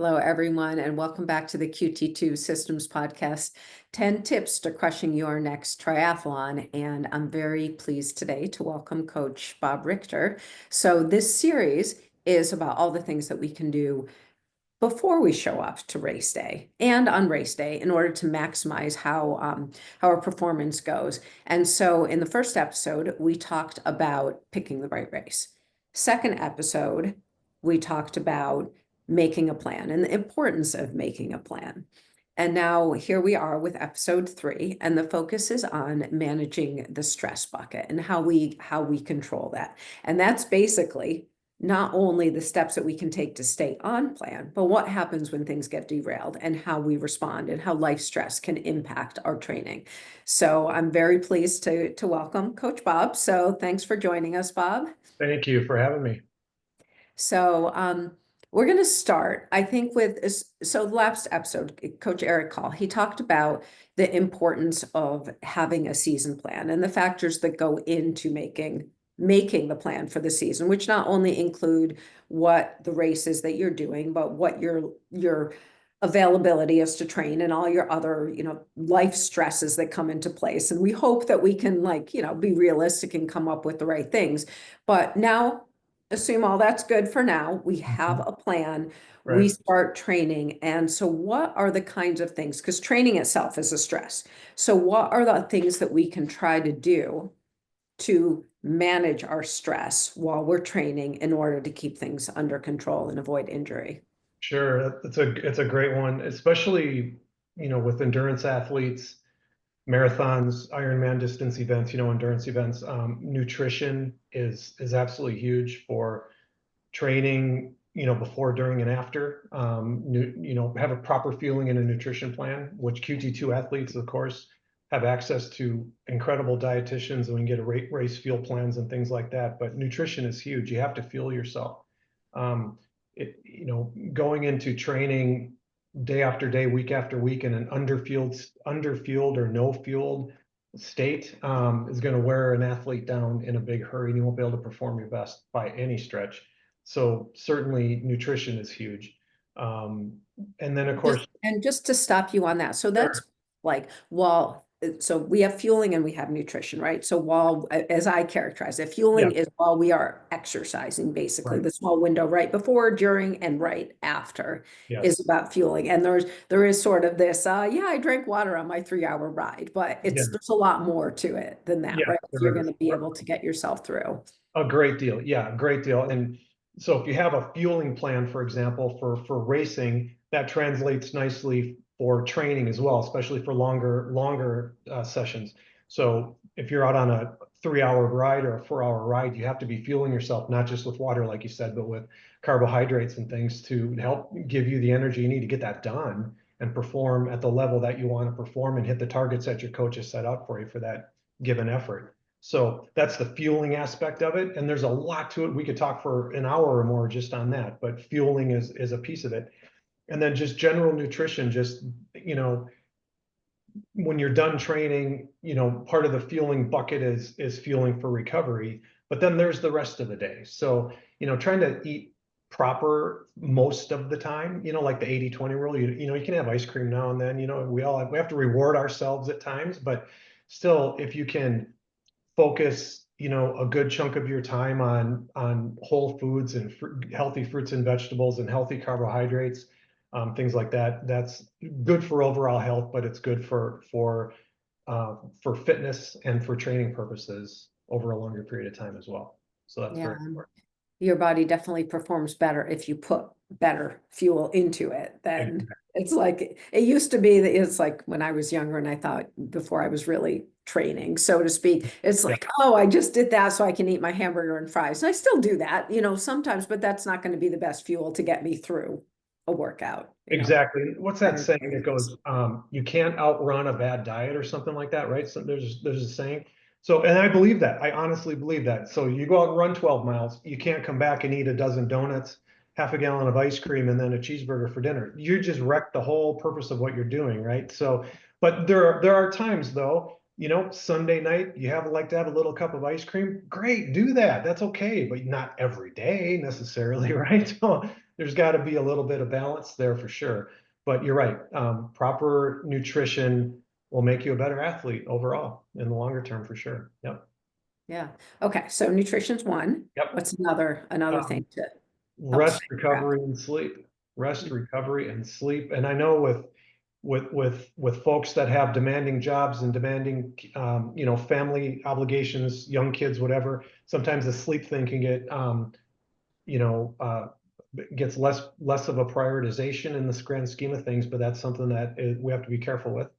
Hello, everyone, and welcome back to the QT2 Systems Podcast, 10 Tips to Crushing Your Next Triathlon. And I'm very pleased today to welcome Coach Bob Richter. So this series is about all the things that we can do before we show up to race day and on race day in order to maximize how our performance goes. And so in the first episode, we talked about picking the right race. Second episode, we talked about making a plan and the importance of making a plan. And now here we are with episode 3, and the focus is on managing the stress bucket and how we control that. And that's basically not only the steps that we can take to stay on plan, but what happens when things get derailed and how we respond and how life stress can impact our training. So I'm very pleased to welcome Coach Bob. So thanks for joining us, Bob. Thank you for having me. So we're going to start, I think, so the last episode, Coach Eric Call, he talked about the importance of having a season plan and the factors that go into making the plan for the season, which not only include what the races that you're doing, but what your availability is to train and all your other, life stresses that come into place. And we hope that we can be realistic and come up with the right things. But now, assume all that's good for now. We have a plan. Right. We start training. And so what are the kinds of things, because training itself is a stress. So what are the things that we can try to do to manage our stress while we're training in order to keep things under control and avoid injury? Sure, it's a great one, especially with endurance athletes, marathons, Ironman distance events, endurance events. Nutrition is absolutely huge for training, before, during, and after. Have a proper fueling and a nutrition plan, which QT2 athletes, of course, have access to incredible dietitians, and we can get a race fuel plans and things like that. But nutrition is huge. You have to fuel yourself. Going into training day after day, week after week in an underfueled or no fueled state is going to wear an athlete down in a big hurry, and you won't be able to perform your best by any stretch. So certainly nutrition is huge. And then of course, just to stop you on that. So that's so we have fueling and we have nutrition, right? So while, as I characterize it, fueling is while we are exercising, basically. The small window right before, during, and right after is about fueling. And there is sort of this, I drank water on my 3-hour ride, but there's a lot more to it than that, right? You're going to be able to get yourself through. A great deal. Yeah, great deal. And so if you have a fueling plan, for example, for racing, that translates nicely for training as well, especially for longer sessions. So if you're out on a 3-hour ride or a 4-hour ride, you have to be fueling yourself, not just with water, like you said, but with carbohydrates and things to help give you the energy you need to get that done and perform at the level that you want to perform and hit the targets that your coach has set out for you for that given effort. So that's the fueling aspect of it. And there's a lot to it. We could talk for an hour or more just on that, but fueling is a piece of it. And then just general nutrition, just, when you're done training, part of the fueling bucket is fueling for recovery, but then there's the rest of the day. So, trying to eat proper most of the time, like the 80-20 rule, you can have ice cream now and then, we have to reward ourselves at times, but still, if you can focus, a good chunk of your time on whole foods and healthy fruits and vegetables and healthy carbohydrates, things like that. That's good for overall health, but it's good for fitness and for training purposes over a longer period of time as well. So that's very important. Your body definitely performs better if you put better fuel into it than it's like it used to be. That it's like when I was younger and I thought before I was really training, so to speak, it's like, oh, I just did that so I can eat my hamburger and fries. And I still do that, sometimes, but that's not going to be the best fuel to get me through a workout. Exactly. What's that saying that goes, you can't outrun a bad diet or something like that, right? So there's a saying. So, and I believe that. I honestly believe that. So you go out and run 12 miles, you can't come back and eat a dozen donuts, half a gallon of ice cream, and then a cheeseburger for dinner. You just wrecked the whole purpose of what you're doing, right? So, but there are times though Sunday night, like to have a little cup of ice cream. Great, do that. That's okay, but not every day necessarily, right? So there's got to be a little bit of balance there for sure. But you're right. Proper nutrition will make you a better athlete overall in the longer term for sure. Yep. Yeah. Okay. So nutrition's one. Yep. What's another Um, thing to help Rest, stay on track? recovery, and sleep. Rest, recovery, and sleep. And I know with folks that have demanding jobs and demanding family obligations, young kids, whatever, sometimes the sleep thing can get you know uh, gets less of a prioritization in this grand scheme of things, but that's something that we have to be careful with,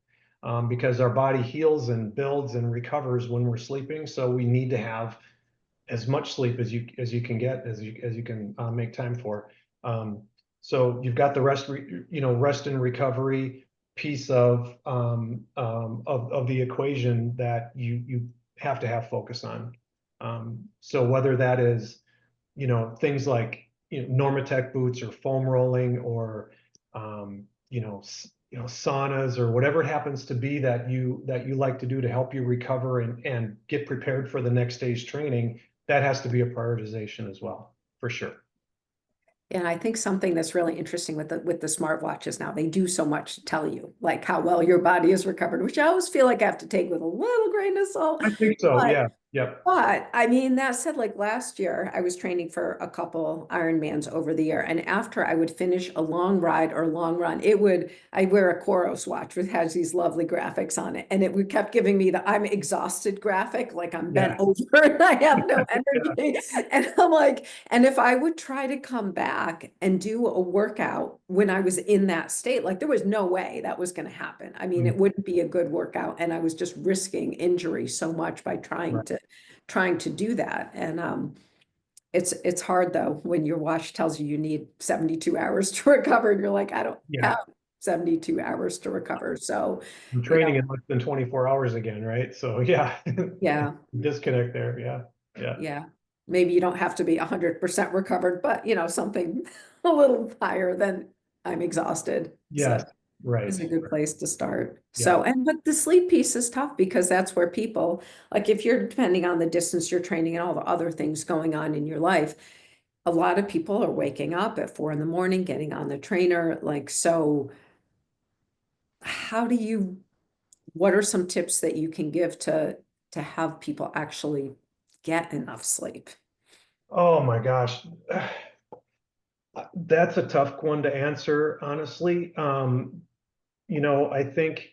because our body heals and builds and recovers when we're sleeping. So we need to have as much sleep as you can get, as you can make time for. Um, so you've got the rest and recovery piece of the equation that you have to have focus on. So whether that is things like Normatec boots or foam rolling or saunas or whatever it happens to be that you like to do to help you recover and get prepared for the next day's training, that has to be a prioritization as well, for sure. And I think something that's really interesting with the smartwatches now, they do so much to tell you like how well your body is recovered, which I always feel like I have to take with a little grain of salt. I think so. But Yeah. Yep. But I mean, that said, like last year, I was training for a couple Ironmans over the year. And after I would finish a long ride or long run, I wear a Coros watch, which has these lovely graphics on it. And it would kept giving me the I'm exhausted graphic, like I'm bent Yeah. over and I have no Yeah. energy. And I'm like, and if I would try to come back and do a workout when I was in that state, like there was no way that was going to happen. I mean, Mm, it wouldn't be a good workout. And I was just risking injury so much by right. trying to do that. And it's hard though when your watch tells you you need 72 hours to recover and you're like, I don't Yeah. have 72 hours to recover. So, I'm you training know, in less than 24 hours again, right? So yeah, yeah, disconnect there. Yeah. Yeah. yeah. Maybe you don't have to be 100% recovered, but something a little higher than I'm exhausted. So Yes. Right. is a good place to start. Yeah. So, but the sleep piece is tough because that's where people, like if you're depending on the distance you're training and all the other things going on in your life, a lot of people are waking up at 4 in the morning, getting on the trainer. Like, so how do you, what are some tips that you can give to have people actually get enough sleep? Oh my gosh. That's a tough one to answer, honestly. I think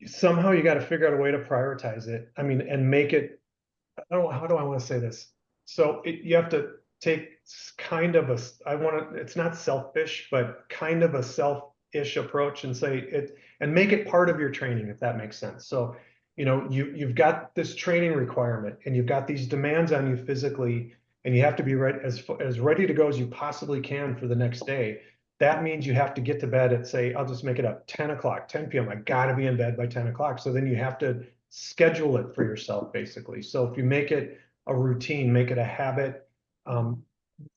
somehow you got to figure out a way to prioritize it. I mean, and make it, I don't know, how do I want to say this? So you have to take kind of it's not selfish, but kind of a selfish approach and say it, and make it part of your training, if that makes sense. So, you've got this training requirement and you've got these demands on you physically, and you have to be ready, as ready to go as you possibly can for the next day. That means you have to get to bed at, say, I'll just make it up, 10 o'clock, 10 p.m. I got to be in bed by 10 o'clock. So then you have to schedule it for yourself, basically. So if you make it a routine, make it a habit, um,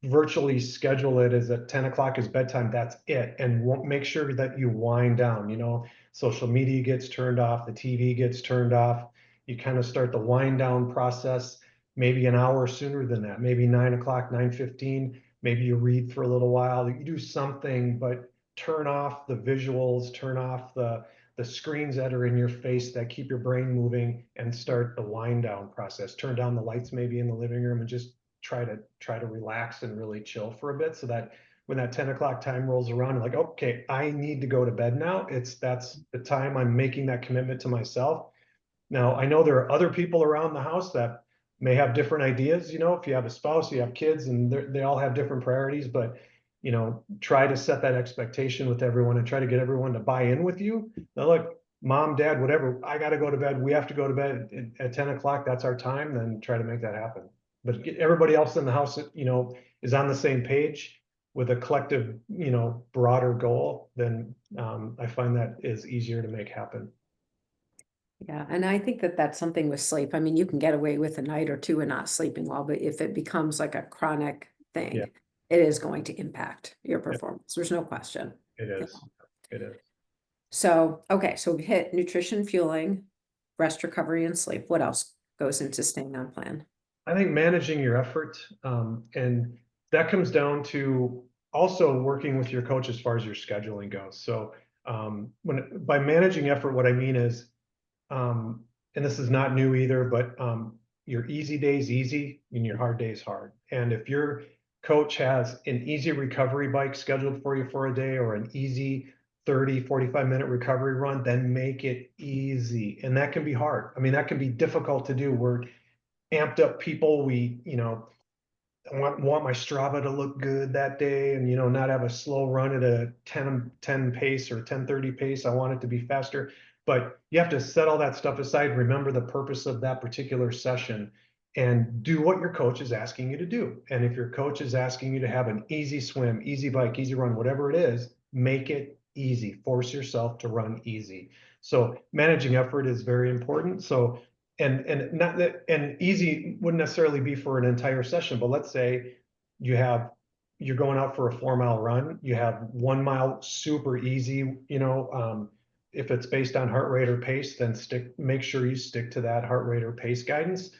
virtually schedule it as at 10 o'clock is bedtime, that's it. And make sure that you wind down, social media gets turned off, the TV gets turned off. You kind of start the wind down process maybe an hour sooner than that, maybe 9 o'clock, 9:15. Maybe you read for a little while, you do something, but turn off the visuals, turn off the screens that are in your face that keep your brain moving, and start the wind down process. Turn down the lights maybe in the living room and just try to relax and really chill for a bit, so that when that 10 o'clock time rolls around, you're like, okay, I need to go to bed now. That's the time I'm making that commitment to myself. Now, I know there are other people around the house that may have different ideas. If you have a spouse, you have kids, and they all have different priorities, but try to set that expectation with everyone and try to get everyone to buy in with you. Now, look, mom, dad, whatever, I got to go to bed. We have to go to bed at 10 o'clock. That's our time. Then try to make that happen. But everybody else in the house, is on the same page with a collective, broader goal, then I find that is easier to make happen. Yeah, and I think that that's something with sleep. I mean, you can get away with a night or two and not sleeping well, but if it becomes like a chronic Yeah, thing, it is going to impact your yeah, performance. There's no question. it You is. know. It is. So, okay, so we hit nutrition, fueling, rest, recovery, and sleep. What else goes into staying on plan? I think managing your effort, and that comes down to also working with your coach as far as your scheduling goes. So by managing effort, what I mean is, and this is not new either, but your easy days easy and your hard days hard. And if your coach has an easy recovery bike scheduled for you for a day, or an easy 30, 45-minute recovery run, then make it easy. And that can be hard. I mean, that can be difficult to do. We're amped up people. I want my Strava to look good that day, and not have a slow run at a 10 pace or 10:30 pace. I want it to be faster. But you have to set all that stuff aside, remember the purpose of that particular session, and do what your coach is asking you to do. And if your coach is asking you to have an easy swim, easy bike, easy run, whatever it is, make it easy. Force yourself to run easy. So managing effort is very important. So and not that, and easy wouldn't necessarily be for an entire session, but let's say you're going out for a 4 mile run, you have 1 mile super easy, if it's based on heart rate or pace, then make sure you stick to that heart rate or pace guidance.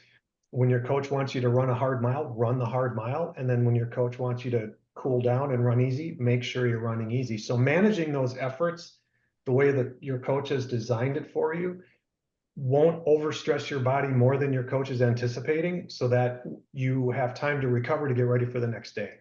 When your coach wants you to run a hard mile, run the hard mile. And then when your coach wants you to cool down and run easy, make sure you're running easy. So managing those efforts the way that your coach has designed it for you won't overstress your body more than your coach is anticipating, so that you have time to recover to get ready for the next day.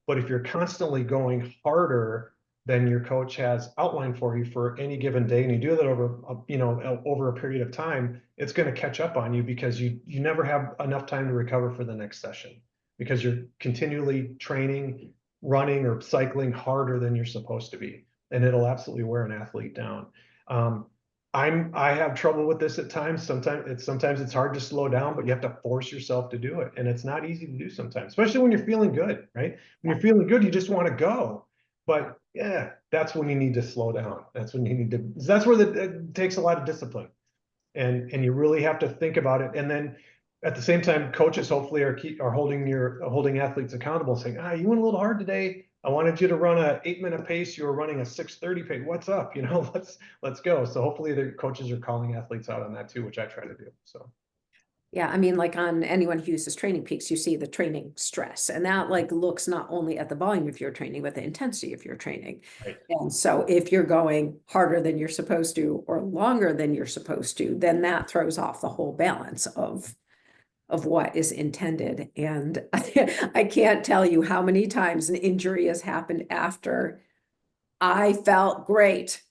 But if you're constantly going harder than your coach has outlined for you for any given day, and you do that over a period of time, it's going to catch up on you, because you never have enough time to recover for the next session, because you're continually training, running, or cycling harder than you're supposed to be, and it'll absolutely wear an athlete down. Um, I have trouble with this at times. Sometimes it's hard to slow down, but you have to force yourself to do it. And it's not easy to do sometimes, especially when you're feeling good, right? When Yeah. you're feeling good, you just want to go. But yeah, that's when you need to slow down. That's when you need to, that's where it takes a lot of discipline. And you really have to think about it. And then at the same time, coaches hopefully are holding athletes accountable, saying, you went a little hard today. I wanted you to run a 8-minute pace. You were running a 6:30 pace. What's up? Let's go. So hopefully the coaches are calling athletes out on that too, which I try to do. So Yeah, I mean, like on anyone who uses Training Peaks, you see the training stress, and that like looks not only at the volume of your training, but the intensity of your training. right. And so if you're going harder than you're supposed to or longer than you're supposed to, then that throws off the whole balance of what is intended. And I can't tell you how many times an injury has happened after I felt great.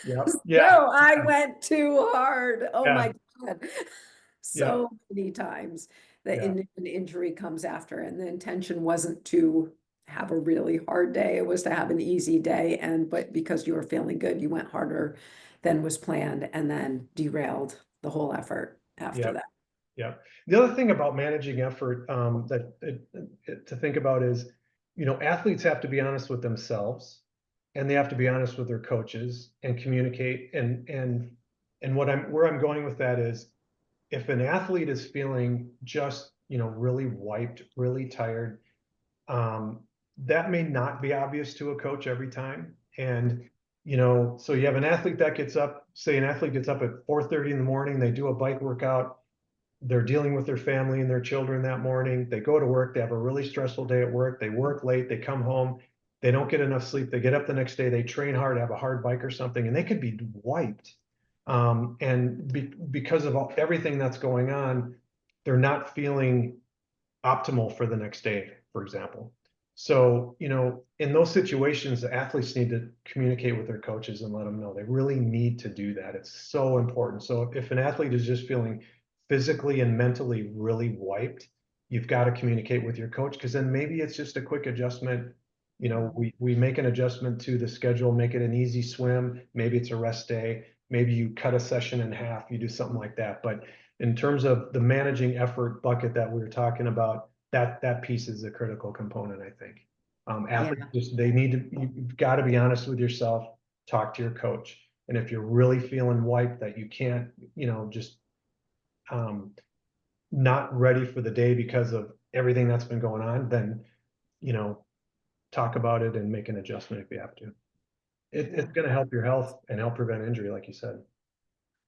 Yeah. So Yeah. I went too hard. Oh Yeah. my God. Yeah. So many times that Yeah. an injury comes after, and the intention wasn't to have a really hard day, it was to have an easy day. But because you were feeling good, you went harder than was planned, and then derailed the whole effort after Yeah. that. Yeah. The other thing about managing effort to think about is, athletes have to be honest with themselves, and they have to be honest with their coaches and communicate. And where I'm going with that is, if an athlete is feeling just, really wiped, really tired, um, that may not be obvious to a coach every time. And, so you have an athlete that gets up, say an athlete gets up at 4:30 in the morning, they do a bike workout, they're dealing with their family and their children that morning. They go to work, they have a really stressful day at work, they work late, they come home, they don't get enough sleep, they get up the next day, they train hard, have a hard bike or something, and they could be wiped. Because of everything that's going on, they're not feeling optimal for the next day, for example. So, in those situations, the athletes need to communicate with their coaches and let them know. They really need to do that. It's so important. So if an athlete is just feeling physically and mentally really wiped, you've got to communicate with your coach, because then maybe it's just a quick adjustment. We make an adjustment to the schedule, make it an easy swim. Maybe it's a rest day. Maybe you cut a session in half, you do something like that. But in terms of the managing effort bucket that we were talking about, that piece is a critical component, I think. Athletes Yeah. you've got to be honest with yourself, talk to your coach. And if you're really feeling wiped, that you can't, just not ready for the day because of everything that's been going on, then, talk about it and make an adjustment if you have to. it's going to help your health and help prevent injury, like you said.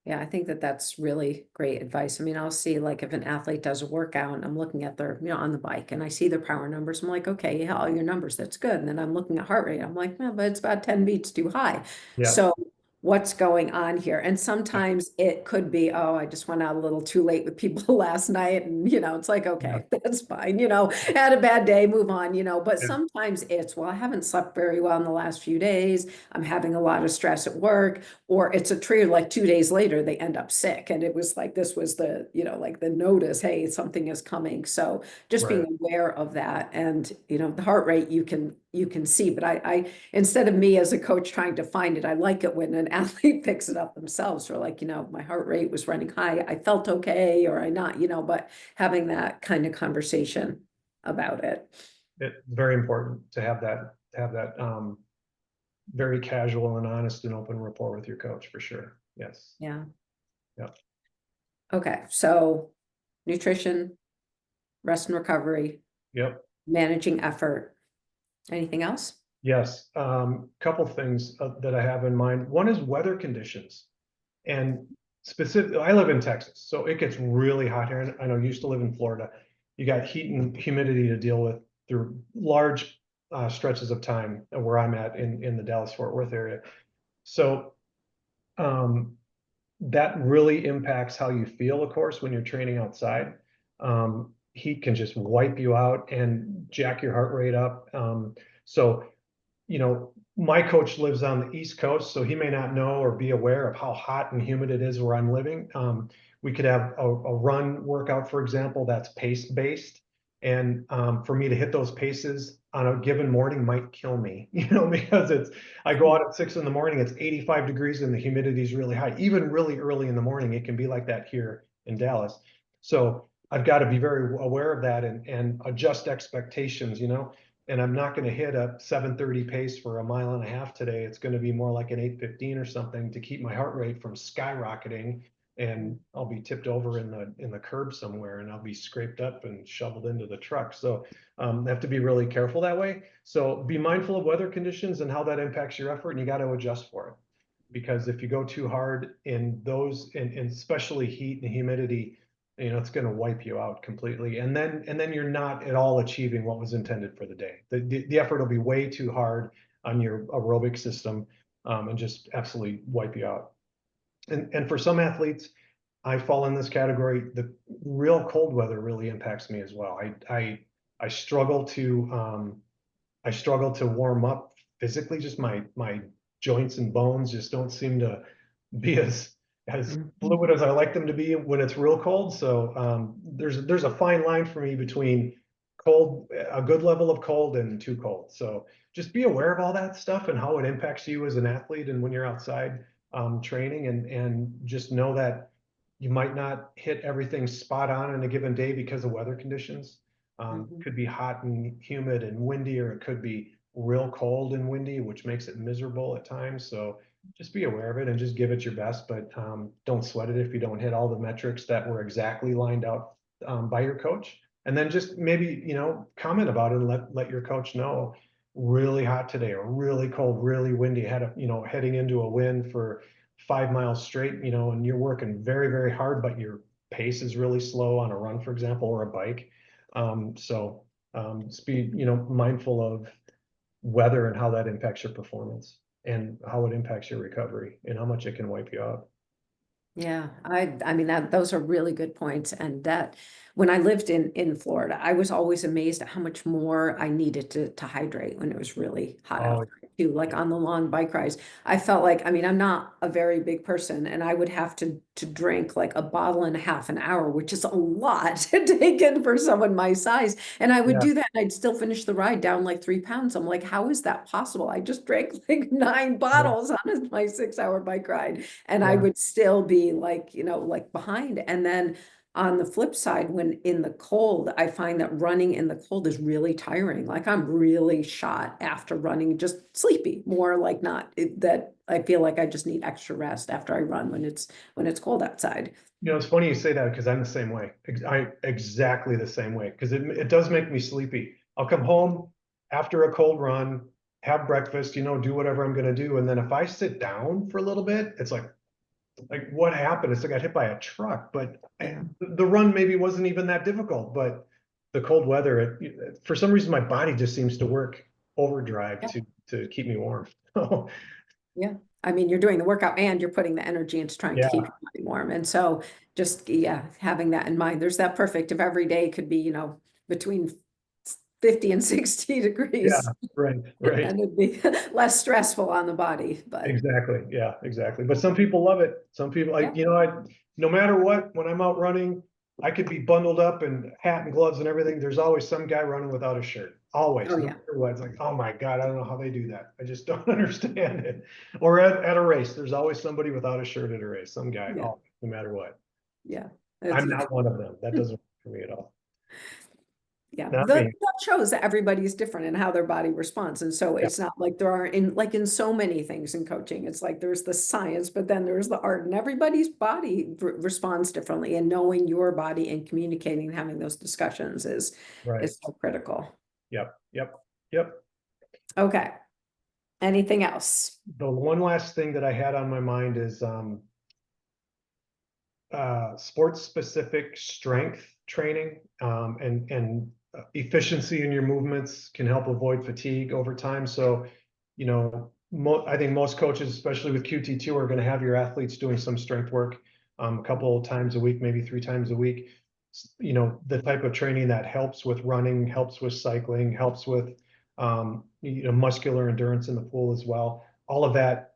Yeah, I think that that's really great advice. I mean, I'll see like if an athlete does a workout and I'm looking at their, on the bike and I see their power numbers, I'm like, okay, yeah, all your numbers, that's good. And then I'm looking at heart rate. I'm like, no, but it's about 10 beats too high. Yeah. So what's going on here? And sometimes it could be, oh, I just went out a little too late with people last night. And, it's like, Yeah. okay, that's fine. Had a bad day, move on, but Yeah. sometimes it's, well, I haven't slept very well in the last few days. I'm having a lot of stress at work, or it's a trigger like 2 days later they end up sick, and it was like this was the like the notice, hey, something is coming. So just Right. being aware of that. And the heart rate you can see, but I instead of me as a coach trying to find it, I like it when an athlete picks it up themselves, or like, my heart rate was running high, I felt okay, or I not, but having that kind of conversation about it. It's very important to have that very casual and honest and open rapport with your coach, for sure. Yes. Yeah. Yeah. Okay, so nutrition, rest and recovery, Yep. managing effort. Anything else? Yes. Couple things that I have in mind. One is weather conditions, and specifically, I live in Texas, so it gets really hot here. And I know you used to live in Florida. You got heat and humidity to deal with through large stretches of time where I'm at in the Dallas-Fort Worth area. So that really impacts how you feel, of course, when you're training outside. Heat can just wipe you out and jack your heart rate up. So, my coach lives on the East Coast, so he may not know or be aware of how hot and humid it is where I'm living. We could have a run workout, for example, that's pace based. And for me to hit those paces on a given morning might kill me, because I go out at 6 in the morning, it's 85 degrees and the humidity is really high. Even really early in the morning, it can be like that here in Dallas. So I've got to be very aware of that and adjust expectations, and I'm not going to hit a 7:30 pace for a mile and a half today. It's going to be more like an 8:15 or something to keep my heart rate from skyrocketing, and I'll be tipped over in the curb somewhere, and I'll be scraped up and shoveled into the truck. So I have to be really careful that way. So be mindful of weather conditions and how that impacts your effort, and you got to adjust for it. Because if you go too hard in those, and especially heat and humidity, it's going to wipe you out completely. And then you're not at all achieving what was intended for the day. The effort will be way too hard on your aerobic system, and just absolutely wipe you out. And for some athletes, I fall in this category. The real cold weather really impacts me as well. I struggle to warm up physically. Just my joints and bones just don't seem to be as Mhm. fluid as I like them to be when it's real cold. So there's a fine line for me between a good level of cold and too cold. So just be aware of all that stuff and how it impacts you as an athlete and when you're outside training, and just know that you might not hit everything spot on in a given day because of weather conditions. Mhm. Could be hot and humid and windy, or it could be real cold and windy, which makes it miserable at times. So just be aware of it and just give it your best, but don't sweat it if you don't hit all the metrics that were exactly lined out by your coach. And then just maybe, comment about it and let your coach know really hot today or really cold, really windy, heading into a wind for 5 miles straight, and you're working very, very hard, but your pace is really slow on a run, for example, or a bike. Just be, mindful of weather and how that impacts your performance and how it impacts your recovery and how much it can wipe you out. Yeah, I mean that those are really good points. And that when I lived in Florida, I was always amazed at how much more I needed to hydrate when it was really hot out Oh, there too. Like on the long bike rides, I felt like, I mean, I'm not a very big person, and I would have to drink like a bottle and a half an hour, which is a lot to take in for someone my size. And I would yeah, do that and I'd still finish the ride down like 3 pounds. I'm like, how is that possible? I just drank like 9 bottles on my 6 hour bike ride, and I yeah. would still be like, like behind. And then on the flip side, when in the cold, I find that running in the cold is really tiring. Like I'm really shot after running, just sleepy, more like not that I feel like I just need extra rest after I run when it's cold outside. It's funny you say that because I'm the same way. I exactly the same way because it does make me sleepy. I'll come home after a cold run, have breakfast, you know, do whatever I'm going to do. And then if I sit down for a little bit, it's like what happened? It's like I got hit by a truck, but Yeah. the run maybe wasn't even that difficult, but the cold weather, for some reason, my body just seems to work overdrive Yeah. to keep me warm. Yeah. I mean, you're doing the workout and you're putting the energy into trying to Yeah, keep your body warm. And so just, yeah, having that in mind, there's that perfect if every day could be, you know, between 50 and 60 yeah, degrees, right, right. and it'd be less stressful on the body, but Exactly. Yeah, exactly. But some people love it. Some people, yeah. no matter what, when I'm out running, I could be bundled up in hat and gloves and everything. There's always some guy running without a shirt. Always, Oh no yeah. matter what. It's like, oh my God, I don't know how they do that. I just don't understand it. Or at a race, there's always somebody without a shirt at a race. Some guy, Yeah. oh, no matter what. Yeah. It's, I'm not one of them. That doesn't work for me at all. yeah, Not that me. shows that everybody's different in how their body responds. And so Yeah, it's not like there are in so many things in coaching, it's like there's the science, but then there's the art, and everybody's body responds differently. And knowing your body and communicating and having those discussions right. is so critical. Yep, yep, yep. Okay. Anything else? The one last thing that I had on my mind is sports specific strength training, and efficiency in your movements can help avoid fatigue over time. So, you know, I think most coaches, especially with QT2, are going to have your athletes doing some strength work a couple of times a week, maybe 3 times a week. You know, the type of training that helps with running, helps with cycling, helps with muscular endurance in the pool as well. All of that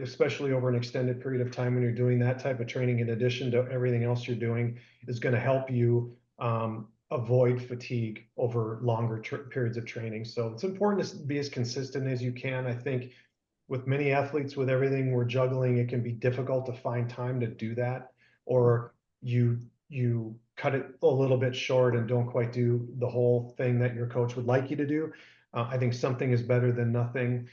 especially over an extended period of time when you're doing that type of training, in addition to everything else you're doing, is going to help you avoid fatigue over longer periods of training. So it's important to be as consistent as you can. I think with many athletes, with everything we're juggling, it can be difficult to find time to do that, or you cut it a little bit short and don't quite do the whole thing that your coach would like you to do. I think something is better than nothing,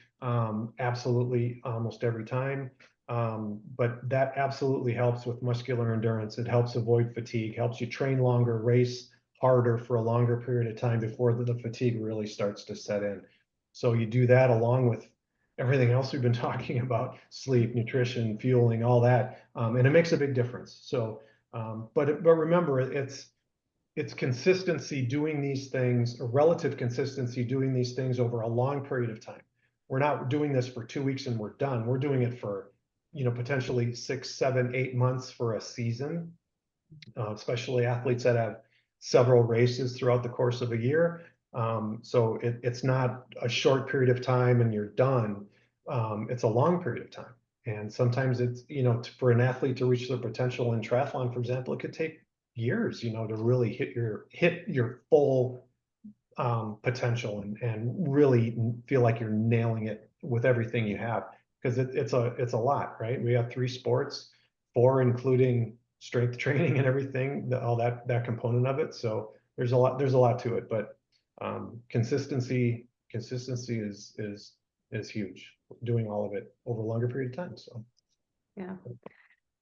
absolutely, almost every time. But that absolutely helps with muscular endurance. It helps avoid fatigue, helps you train longer, race harder for a longer period of time before the fatigue really starts to set in. So you do that along with everything else we've been talking about: sleep, nutrition, fueling, all that, and it makes a big difference. So, but remember, it's consistency doing these things, a relative consistency doing these things over a long period of time. We're not doing this for 2 weeks and we're done. We're doing it for, potentially 6, 7, 8 months for a season, especially athletes that have several races throughout the course of a year. So it's not a short period of time and you're done. It's a long period of time. And sometimes it's, for an athlete to reach their potential in triathlon, for example, it could take years, to really hit your full potential and really feel like you're nailing it with everything you have. Because it's a lot, right? We have 3 sports, 4 including strength training and everything, all that component of it. So there's a lot to it, but consistency is huge. Doing all of it over a longer period of time. So Yeah.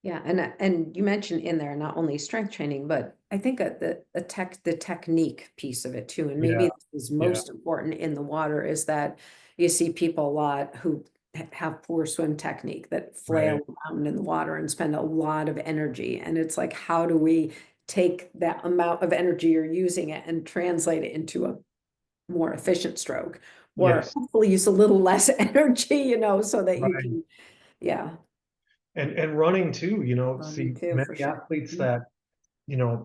Yeah, and you mentioned in there not only strength training, but I think the technique piece of it too, and yeah, maybe this is yeah, most important in the water, is that you see people a lot who have poor swim technique that right, flail around in the water and spend a lot of energy, and it's like, how do we take that amount of energy you're using it and translate it into a more efficient stroke, or yes, hopefully use a little less energy, so that you right. can, yeah, And running too, running see too, many for sure. athletes that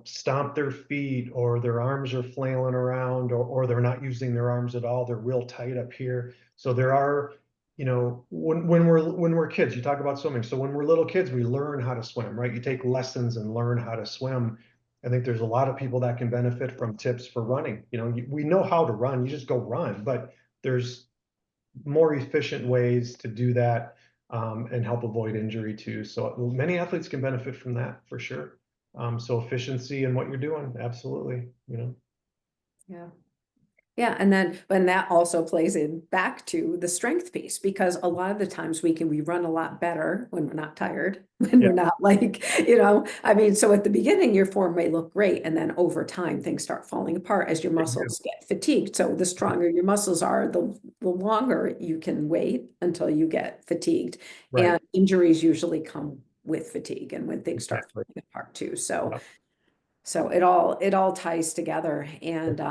stomp their feet, or their arms are flailing around, or they're not using their arms at all. They're real tight up here. So there are, when we're kids, you talk about swimming. So when we're little kids, we learn how to swim, right? You take lessons and learn how to swim. I think there's a lot of people that can benefit from tips for running. We know how to run, you just go run, but there's more efficient ways to do that, and help avoid injury too. So many athletes can benefit from that for sure. So efficiency in what you're doing, absolutely. Yeah. Yeah, and then when that also plays in back to the strength piece, because a lot of the times we run a lot better when we're not tired, when Yeah, we're not like, I mean, so at the beginning your form may look great, and then over time things start falling apart as your they do. muscles get fatigued. So the stronger your muscles are, the the longer you can wait until you get fatigued. Right. And injuries usually come with fatigue and when things start Exactly. falling apart too. So, Yeah. so it all ties together. And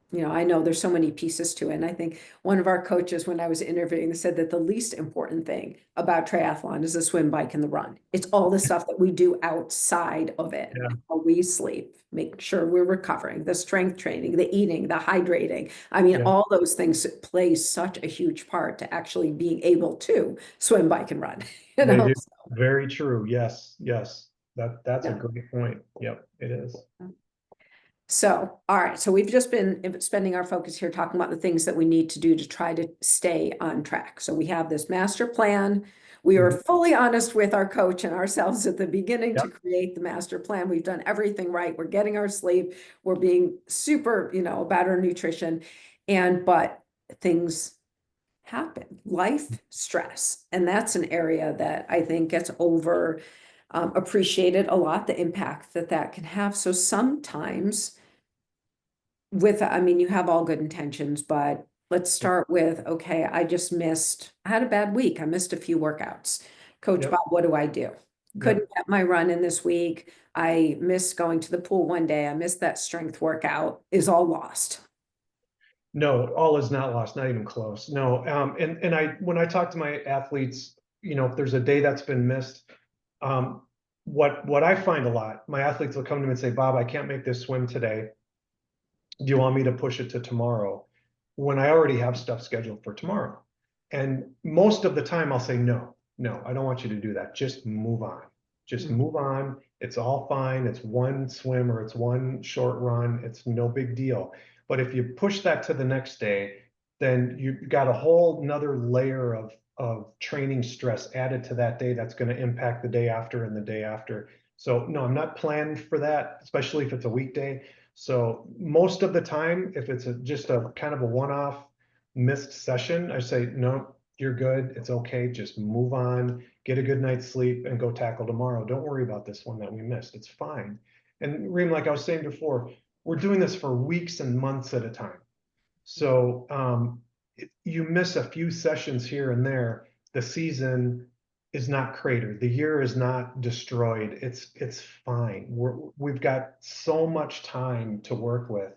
you know, I know there's so many pieces to it. And I think one of our coaches, when I was interviewing, said that the least important thing about triathlon is the swim, bike, and the run. It's all the stuff that we do outside of it. Yeah. How we sleep, make sure we're recovering, the strength training, the eating, the hydrating. I mean, Yeah. all those things play such a huge part to actually being able to swim, bike, and run. You They know, do. Very true. Yes. Yes. That's a yeah. great point. Yep, it is. So, all right. So we've just been spending our focus here talking about the things that we need to do to try to stay on track. So we have this master plan. We are Mhm. fully honest with our coach and ourselves at the beginning to Yep. create the master plan. We've done everything right. We're getting our sleep. We're being super, you know, about our nutrition. But things happen, life stress. And that's an area that I think gets over appreciated a lot, the impact that that can have. So sometimes I mean, you have all good intentions, but let's start with, okay, I had a bad week. I missed a few workouts. Coach Yep. Bob, what do I do? Yep. Couldn't get my run in this week. I missed going to the pool one day. I missed that strength workout. Is all lost. No, all is not lost, not even close. No. And when I talk to my athletes, if there's a day that's been missed, um, what I find a lot, my athletes will come to me and say, Bob, I can't make this swim today. Do you want me to push it to tomorrow? When I already have stuff scheduled for tomorrow. And most of the time I'll say, no, no, I don't want you to do that. Just move on. Just move on. It's all fine. It's one swim or it's one short run. It's no big deal. But if you push that to the next day, then you've got a whole nother layer of training stress added to that day that's going to impact the day after and the day after. So no, I'm not planned for that, especially if it's a weekday. So most of the time, if it's just a kind of a one-off missed session, I say, no, you're good. It's okay. Just move on, get a good night's sleep, and go tackle tomorrow. Don't worry about this one that we missed. It's fine. And Reem, like I was saying before, we're doing this for weeks and months at a time. So you miss a few sessions here and there, the season is not cratered. The year is not destroyed. It's fine. We've got so much time to work with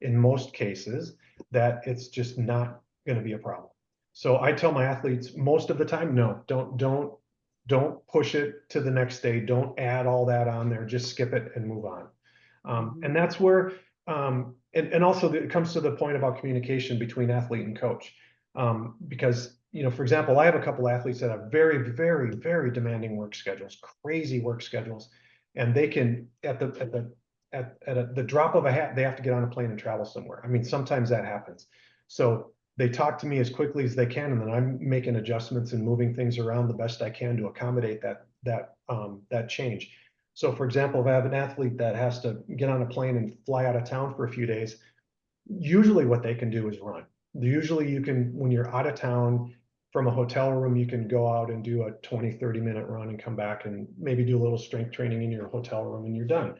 in most cases that it's just not going to be a problem. So I tell my athletes most of the time, no, don't push it to the next day. Don't add all that on there. Just skip it and move on. And that's where and also it comes to the point about communication between athlete and coach. Because, for example, I have a couple athletes that have very, very, very demanding work schedules, crazy work schedules, and they can at the drop of a hat, they have to get on a plane and travel somewhere. I mean, sometimes that happens. So they talk to me as quickly as they can, and then I'm making adjustments and moving things around the best I can to accommodate that change. So, for example, if I have an athlete that has to get on a plane and fly out of town for a few days, usually what they can do is run. Usually you can, when you're out of town from a hotel room, you can go out and do a 20, 30-minute run and come back and maybe do a little strength training in your hotel room and you're done.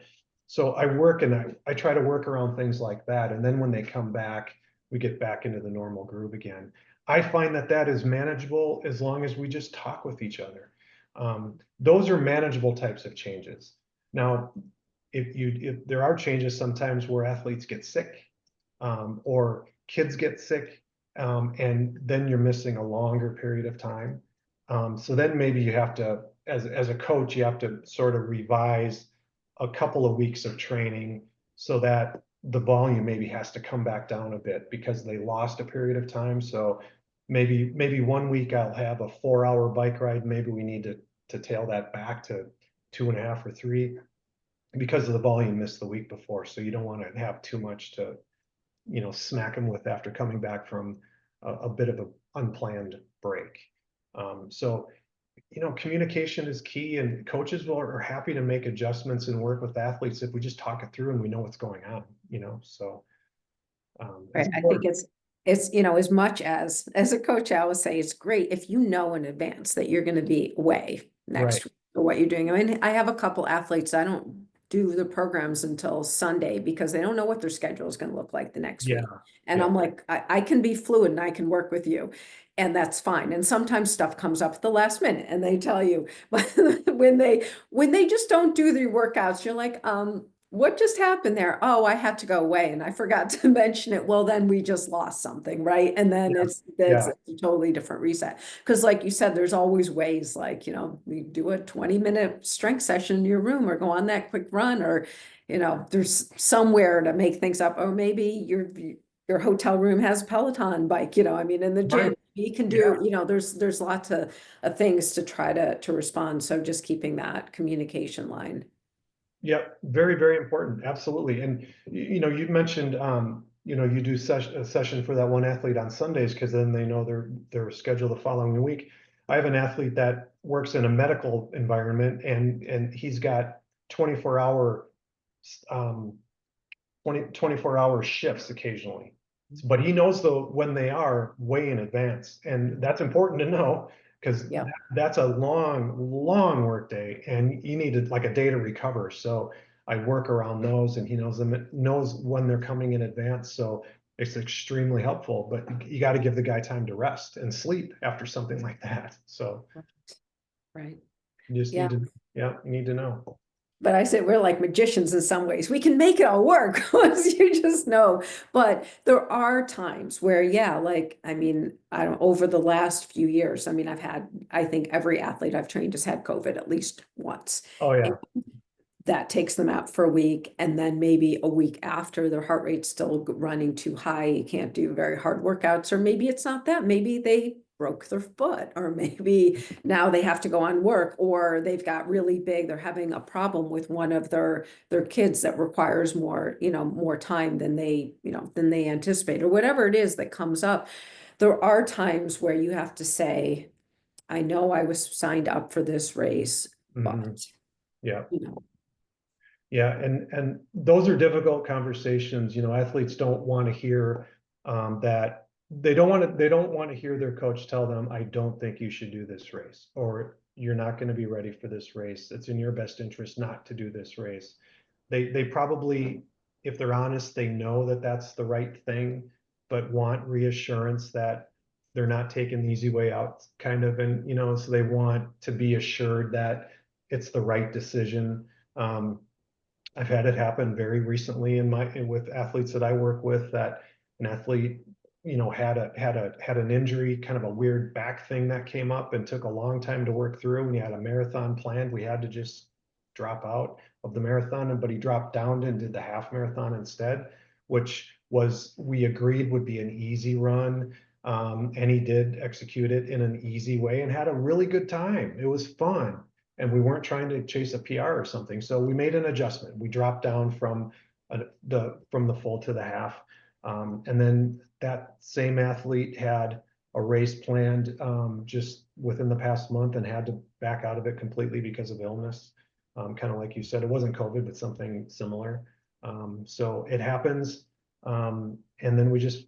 So I work and I try to work around things like that. And then when they come back, we get back into the normal groove again. I find that is manageable as long as we just talk with each other. Those are manageable types of changes. Now, if there are changes sometimes where athletes get sick, or kids get sick, and then you're missing a longer period of time. So then maybe you have to, as a coach, you have to sort of revise a couple of weeks of training so that the volume maybe has to come back down a bit because they lost a period of time. So maybe 1 week I'll have a 4-hour bike ride. Maybe we need to tail that back to 2.5 or 3 because of the volume missed the week before. So you don't want to have too much to smack them with after coming back from a bit of an unplanned break. So, communication is key, and coaches are happy to make adjustments and work with athletes if we just talk it through and we know what's going on. So it's Right. I think important. it's, as much as a coach, I always say it's great if you know in advance that you're going to be away Right. next week or what you're doing. I mean, I have a couple athletes. I don't do the programs until Sunday because they don't know what their schedule is going to look like the next Yeah. week. And Yeah. I'm like, I can be fluid and I can work with you. And that's fine. And sometimes stuff comes up at the last minute and they tell you, but when they just don't do the workouts, you're like, what just happened there? Oh, I had to go away and I forgot to mention it. Well, then we just lost something, right? And then Yeah. that's Yeah. a totally different reset. Because like you said, there's always ways like, we do a 20-minute strength session in your room or go on that quick run or, there's somewhere to make things up. Or maybe your hotel room has a Peloton bike, I mean, in the gym. Right. You can Yeah. do, there's lots of things to try to respond. So just keeping that communication line. Yep, very, very important. Absolutely. And you mentioned you do a session for that one athlete on Sundays because then they know their schedule the following week. I have an athlete that works in a medical environment and he's got 24-hour um 24-hour shifts occasionally. But he knows though when they are way in advance. And that's important to know because Yeah. that's a long, long work day and you need like a day to recover. So I work around those and he knows when they're coming in advance. So it's extremely helpful, but you got to give the guy time to rest and sleep after something like that. So Right. you just Yeah. you need to know. But I said we're like magicians in some ways. We can make it all work once you just know. But there are times where, yeah, like, I mean, I don't over the last few years, I mean, I think every athlete I've trained has had COVID at least once. Oh And yeah. that takes them out for a week. And then maybe a week after their heart rate's still running too high. You can't do very hard workouts, or maybe it's not that. Maybe they broke their foot, or maybe now they have to go on work, or they've got really big, they're having a problem with one of their kids that requires more, more time than they anticipate, or whatever it is that comes up. There are times where you have to say, I know I was signed up for this race, Mhm. but Yeah. you know, Yeah, and those are difficult conversations. Athletes don't want to hear that they don't want to hear their coach tell them, I don't think you should do this race, or you're not going to be ready for this race. It's in your best interest not to do this race. They probably, if they're honest, they know that that's the right thing, but want reassurance that they're not taking the easy way out, kind of, and so they want to be assured that it's the right decision. I've had it happen very recently with athletes that I work with that an athlete, had an injury, kind of a weird back thing that came up and took a long time to work through. And he had a marathon planned. We had to just drop out of the marathon, but he dropped down and did the half marathon instead, which was we agreed would be an easy run. And he did execute it in an easy way and had a really good time. It was fun and we weren't trying to chase a PR or something. So we made an adjustment. We dropped down from the full to the half. And then that same athlete had a race planned just within the past month and had to back out of it completely because of illness. Kind of like you said, it wasn't COVID, but something similar. So it happens. And then we just,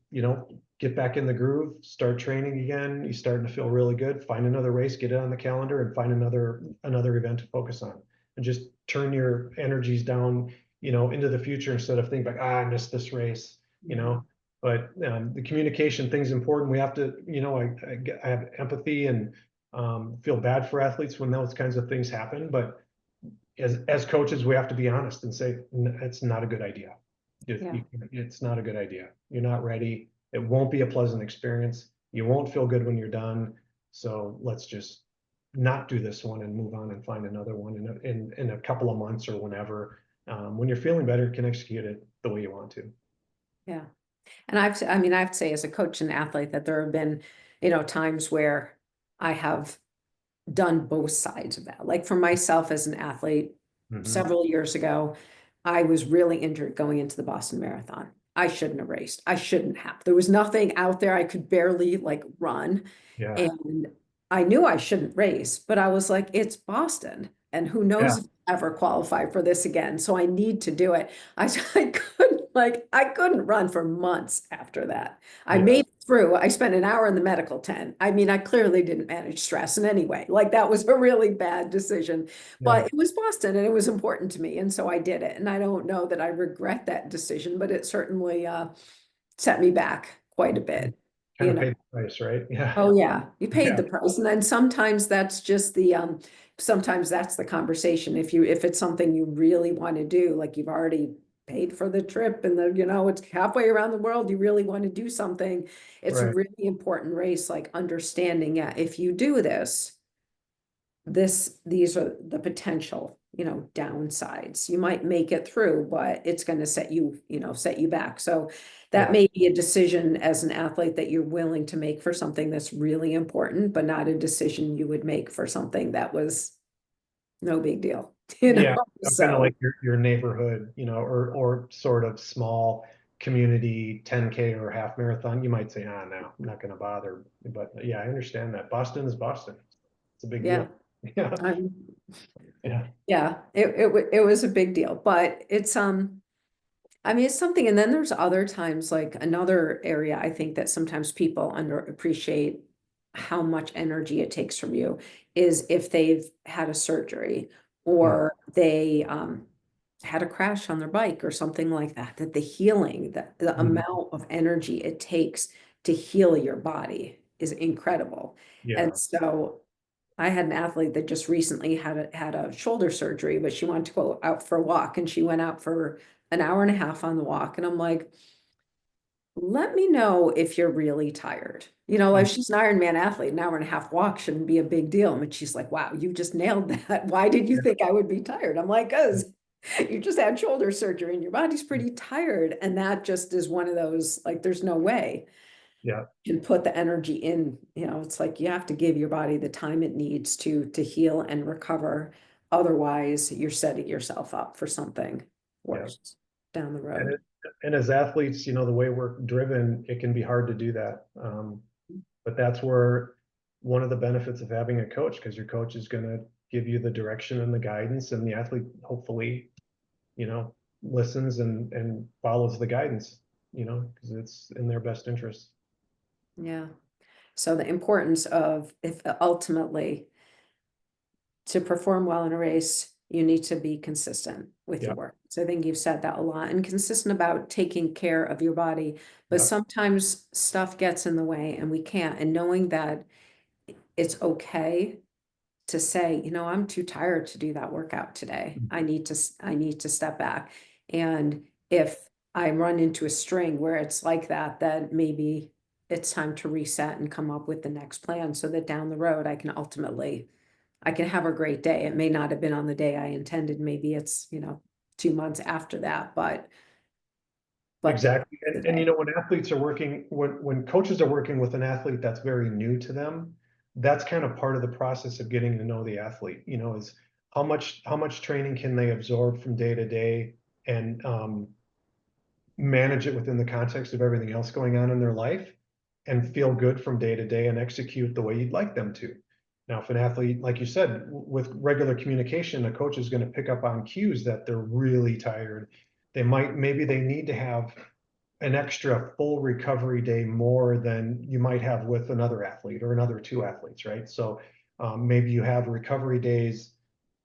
get back in the groove, start training again. You're starting to feel really good. Find another race, get it on the calendar, and find another event to focus on, and just turn your energies down, into the future instead of thinking like, I missed this race, But the communication thing's important. We have to, I have empathy and feel bad for athletes when those kinds of things happen. But as coaches, we have to be honest and say it's not a good idea. yeah. It's not a good idea. You're not ready. It won't be a pleasant experience. You won't feel good when you're done. So let's just not do this one and move on and find another one in a couple of months or whenever. When you're feeling better, can execute it the way you want to. Yeah. And I mean, I have to say as a coach and athlete that there have been, times where I have done both sides of that. Like for myself as an athlete, Mhm. several years ago, I was really injured going into the Boston Marathon. I shouldn't have raced. I shouldn't have. There was nothing out there. I could barely like run. Yeah. And I knew I shouldn't race, but I was like, it's Boston. And who Yeah. knows if I'll ever qualify for this again. So I need to do it. I couldn't run for months after that. I Yeah. made it through. I spent an hour in the medical tent. I mean, I clearly didn't manage stress in any way. Like that was a really bad decision, Yeah. but it was Boston and it was important to me. And so I did it. And I don't know that I regret that decision, but it certainly set me back quite a bit, Kind you of know. paid the price, right? Yeah. Oh yeah, you paid Yeah. the price. And then sometimes that's the conversation. If it's something you really want to do, like you've already paid for the trip and it's halfway around the world, you really want to do something. It's a Right. really important race, like understanding, yeah, if you do these are the potential, downsides. You might make it through, but it's going to set you back. So that Yeah. may be a decision as an athlete that you're willing to make for something that's really important, but not a decision you would make for something that was no big deal, Yeah. Kind of So like your neighborhood, or sort of small community 10K or half marathon. You might say, no, I'm not going to bother. But yeah, I understand that. Boston is Boston. It's a big yeah, deal. Yeah. I'm, Yeah. yeah, it was a big deal, but I mean, it's something, and then there's other times, like another area I think that sometimes people underappreciate how much energy it takes from you is if they've had a surgery Mm. or they had a crash on their bike or something like that, that the healing, the Mhm. amount of energy it takes to heal your body is incredible. And Yeah. so I had an athlete that just recently had a shoulder surgery, but she wanted to go out for a walk and she went out for an hour and a half on the walk. And I'm like, let me know if you're really tired. Mm. Like she's an Ironman athlete, an hour and a half walk shouldn't be a big deal. But she's like, wow, you just nailed that. Why did you Yeah. think I would be tired? I'm like, because you just had shoulder surgery and your body's pretty tired. And that just is one of those, like, there's no way Yeah. you can put the energy in. It's like you have to give your body the time it needs to heal and recover. Otherwise, you're setting yourself up for something Yeah. worse down the And road. it, and as athletes, the way we're driven, it can be hard to do that. But that's where one of the benefits of having a coach, because your coach is going to give you the direction and the guidance, and the athlete hopefully, you know, listens and follows the guidance, because it's in their best interest. Yeah. So the importance of if ultimately to perform well in a race, you need to be consistent with Yeah. your work. So I think you've said that a lot and consistent about taking care of your body. But Yeah. sometimes stuff gets in the way and we can't. And knowing that it's okay to say, I'm too tired to do that workout today. I need to step back. And if I run into a string where it's like that, then maybe it's time to reset and come up with the next plan so that down the road I can have a great day. It may not have been on the day I intended. Maybe it's, 2 months after that, but the Exactly. the And day. when athletes are working, when coaches are working with an athlete that's very new to them, that's kind of part of the process of getting to know the athlete, is how much training can they absorb from day to day, and manage it within the context of everything else going on in their life, and feel good from day to day and execute the way you'd like them to. Now, if an athlete, like you said, with regular communication, a coach is going to pick up on cues that they're really tired. Maybe they need to have an extra full recovery day more than you might have with another athlete or another two athletes, right? So maybe you have recovery days,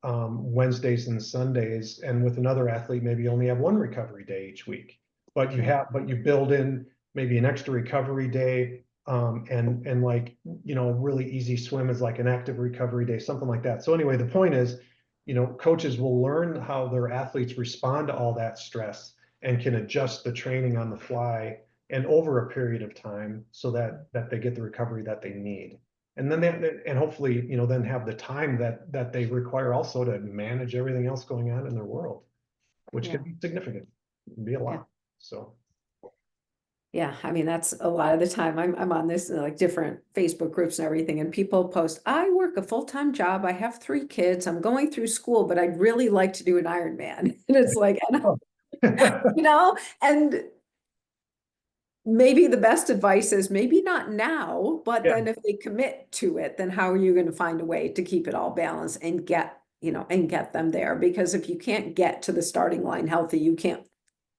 Wednesdays and Sundays, and with another athlete, maybe you only have one recovery day each week. But you build in maybe an extra recovery day, and like, really easy swim is like an active recovery day, something like that. So anyway, the point is, coaches will learn how their athletes respond to all that stress and can adjust the training on the fly and over a period of time so that they get the recovery that they need. And then and hopefully, then have the time that they require also to manage everything else going on in their world, which Yeah. can be significant. It can be a Yeah. lot. So Yeah, I mean, that's a lot of the time I'm on this like different Facebook groups and everything, and people post, I work a full-time job, I have 3 kids, I'm going through school, but I'd really like to do an Ironman. And it's like, oh. and maybe the best advice is maybe not now, but Yeah, then if they commit to it, then how are you going to find a way to keep it all balanced and get them there? Because if you can't get to the starting line healthy, you can't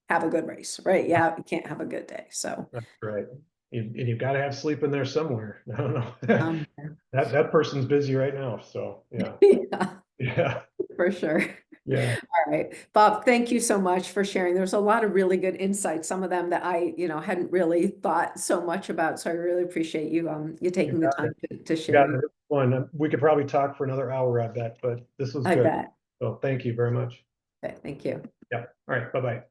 have a good race, right? Yeah, you can't have a good day. So that's right. and you've got to have sleep in there somewhere. I don't know. Um, That person's busy right now. So yeah, yeah, yeah, for sure. yeah. All right, Bob, thank you so much for sharing. There's a lot of really good insights, some of them that I, hadn't really thought so much about. So I really appreciate you You taking the got it. time to You share. got it. Fun. We could probably talk for another hour, I bet, but this was I good. bet. So thank you very much. Okay, thank you. Yeah. All right. Bye-bye.